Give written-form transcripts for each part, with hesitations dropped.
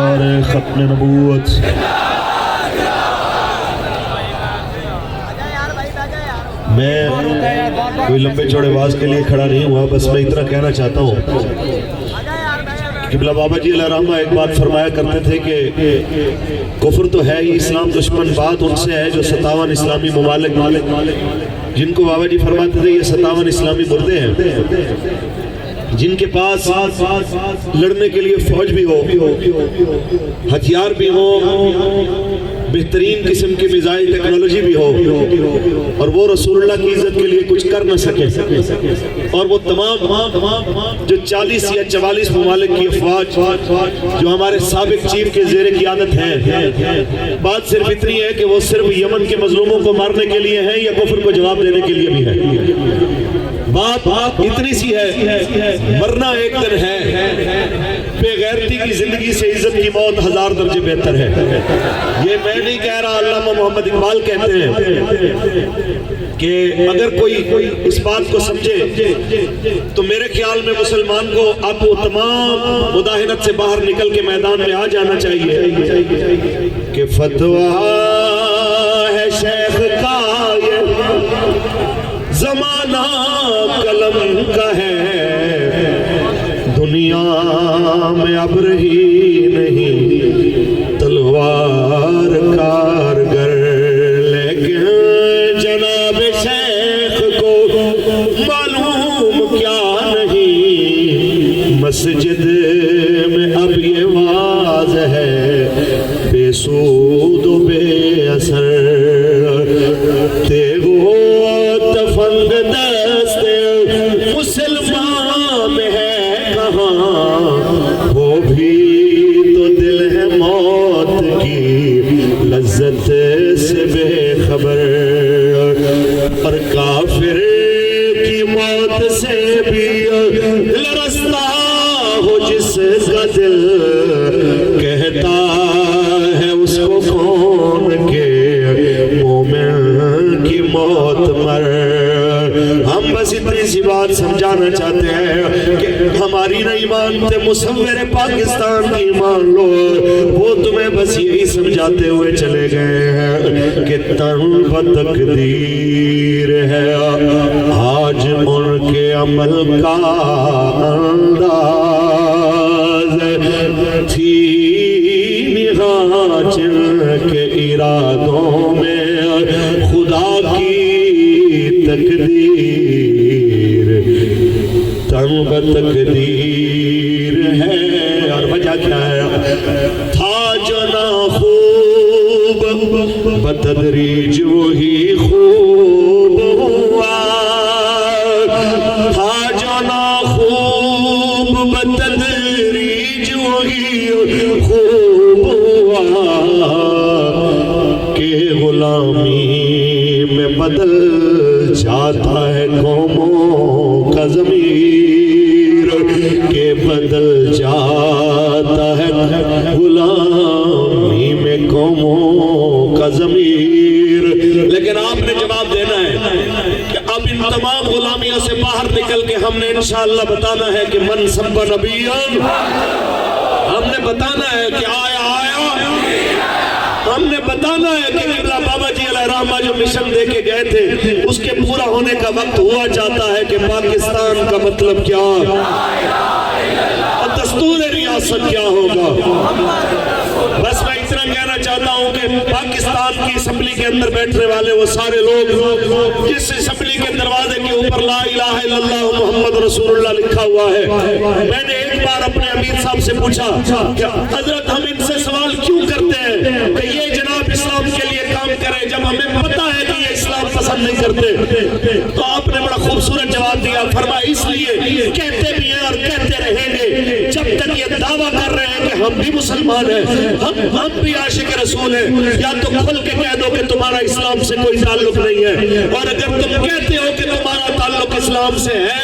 نعرہ ختم نبوت۔ میں کوئی لمبے چوڑے باز کے لیے کھڑا نہیں ہوا، بس میں اتنا کہنا چاہتا ہوں۔ قبلہ بابا جی علیہ رحمہ ایک بات فرمایا کرتے تھے کہ کفر تو ہے ہی، اسلام دشمن بات ان سے ہے جو 57 اسلامی ممالک جن کو بابا جی فرماتے تھے یہ 57 اسلامی مردے ہیں، جن کے پاس لڑنے کے لیے فوج بھی ہو، ہتھیار بھی ہو، بہترین قسم کی میزائل ٹیکنالوجی بھی ہو، اور وہ رسول اللہ کی عزت کے لیے کچھ کر نہ سکے، اور وہ تمام جو 40 یا 44 ممالک کی افواج جو ہمارے سابق چیف کے زیر قیادت ہیں، بات صرف اتنی ہے کہ وہ صرف یمن کے مظلوموں کو مارنے کے لیے ہیں یا کفر کو جواب دینے کے لیے بھی ہے؟ بات اتنی سی ہے، مرنا ایک دن ہے، بے غیرتی کی زندگی سے عزت کی موت 1000 درجے بہتر ہے۔ یہ میں نہیں کہہ رہا، علامہ محمد اقبال کہتے ہیں کہ اگر کوئی اس بات کو سمجھے تو میرے خیال میں مسلمان کو اب وہ تمام مداہنت سے باہر نکل کے میدان میں آ جانا چاہیے کہ فتویٰ ہے شیخ کا یہ زمانہ قلم کا ہے، دنیا میں اب رہی نہیں تلوار کارگر، لیکن جناب شیخ کو معلوم کیا نہیں، مسجد میں اب یہ واضح ہے بے سود و بے اثر، تیغو تفنگ دست مسلمان میں ہے کہاں، وہ بھی تو دل ہے موت کی لذت سے بے خبر، اور کافر کی موت سے بھی لرزتا ہو جس کا دل، کہتا ہے اس کو کون کہ مومن کی موت مر۔ ہم بس اتنی سی بات سمجھانا چاہتے ہیں کہ ہماری نہ ایمان تے مصور پاکستان کی ایمان لو، وہ تمہیں بس یہی سمجھاتے ہوئے چلے گئے ہیں کہ تن بتقدیر ہے آج ان کے عمل کا انداز، تھی نگاہ جن کے ارادوں میں خدا کی تقدیر، تن بتقدیر ہے، اور وجہ کیا ہے؟ تھا جو نہ خوب بتدریج وہی خوب ہوا، تھا جو نہ خوب بتدریج وہی خوب ہوا، کہ غلامی میں بدل جاتا ہے قوموں کا ضمیر، کہ بدل جاتا ہے غلامی میں قوموں کا ضمیر۔ لیکن آپ نے جواب دینا ہے کہ اب ان تمام غلامیوں سے باہر نکل کے ہم نے انشاءاللہ بتانا ہے کہ من سب نبیان، ہم نے بتانا ہے کہ آیا ہم نے بتانا ہے کہ قبلہ بابا جی علیہ رحمہ جو مشن دے کے گئے تھے اس کے پورا ہونے کا وقت ہوا چاہتا ہے کہ پاکستان کا مطلب کیا اور دستور ریاست کیا ہوگا۔ بس میں اتنا کہنا چاہتا ہوں کہ پاکستان کی اسمبلی کے اندر بیٹھنے والے وہ سارے لوگ جس اسمبلی کے دروازے کے اوپر لا الہ الا اللہ محمد رسول اللہ لکھا ہوا ہے، میں نے ایک بار اپنے امیر صاحب سے پوچھا کہ حضرت ہم ان سے سوال کیوں کرتے ہیں کہ یہ جناب اسلام کے لیے کام کریں جب ہمیں پتہ ہے کہ یہ اسلام پسند نہیں کرتے؟ تو آپ نے بڑا خوبصورت جواب دیا، فرمایا اس لیے کہتے بھی ہیں اور کہتے رہیں گے جب تک یہ دعویٰ کر رہے ہیں کہ ہم بھی مسلمان ہیں، ہم بھی عاشق رسول ہیں، یا تو کھل کے کہہ دو کہ تمہارا اسلام سے کوئی تعلق نہیں ہے، اور اگر تم کہتے ہو کہ تمہارا تعلق اسلام سے ہے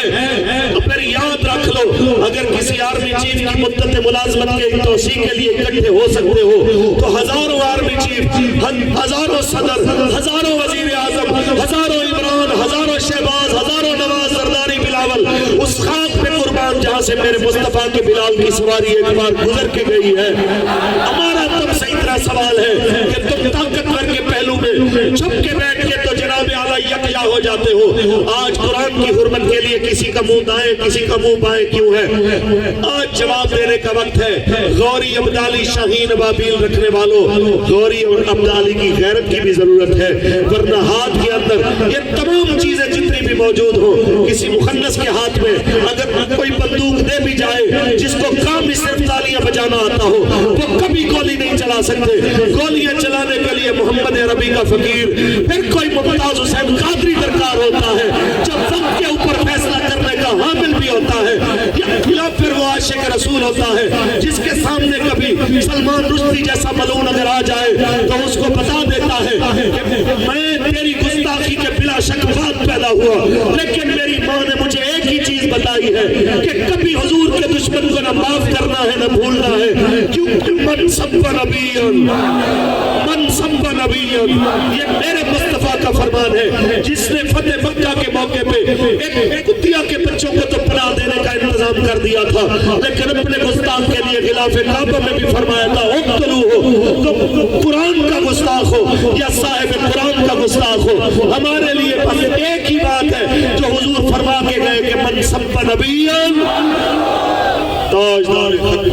تو پھر یاد رکھ لو اگر کسی آرمی چیف کی مدت ملازمت کے توسیع کے لیے اکٹھے ہو سکتے ہو تو ہزاروں آرمی چیف، ہزاروں صدر، ہزاروں وزیر اعظم، ہزاروں عمران، ہزاروں شہباز، ہزاروں نواز، زرداری، بلاول اس خاک پہ قربان جہاں سے میرے مصطفیٰ کے بلال کی سواری ایک بار گزر کے گئی ہے. ہمارا تم سے اتنا سوال ہے کہ تم طاقتور کے پہلو میں چھپ کے بیٹھ کے تو جناب اعلیٰ یکجا ہو جاتے ہو. آج قرآن کی حرمت کے لیے کسی کا منہ دائیں کسی کا منہ بائیں کیوں ہے؟ آج جواب دینے کا وقت ہے. غوری عبدالی شاہین ابابیل رکھنے والوں، غوری عبدالی کی غیرت کی بھی ضرورت ہے، ورنہ ہاتھ کے اندر یہ تمام چیزیں جتنی بھی موجود ہوں، کسی مخنث کے ہاتھ میں اگر کوئی بندوق دے بھی جائے جس کو کام ہی صرف تالیاں بجانا آتا ہو، وہ کبھی گولی نہیں چلا سکتے. گولیاں چلانے کے لیے محمد عربی کا فقیر، پھر کوئی ممتاز حسین قادری درکار ہوتا ہے جو وقت کے اوپر فیصلہ کرنے کا حامل بھی ہوتا ہے، یا پھر وہ عاشق رسول ہوتا ہے جس کے سامنے کبھی سلمان رشدی جیسا ملعون اگر آ جائے تو اس کو بتا دیتا ہے کہ میں تیری گستاخی کے بلا شک بعد پیدا ہوا، لیکن میری ماں نے مجھے ایک ہی چیز بتائی ہے کہ کبھی حضور کے دشمن کو نہ معاف کرنا ہے نہ بھولنا ہے، کیونکہ من سب نبیًا من سب نبیًا، یہ میرے مصطفیٰ کا فرمان ہے. جس نے فتح مکہ کے موقع پہ ایک کتیا کے بچوں کو تو پناہ دینے کا انتظام کر دیا تھا، لیکن اپنے گستاخ کے لیے غلاف کعبہ میں بھی فرمایا تھا اقتلوہ، تو قرآن کا گستاخ ہو یا صاحب قرآن کا گستاخ ہو، ہمارے لیے بس ایک ہی بات ہے جو حضور فرما کے گئے کہ من سب نبیًا تاجدار ختم.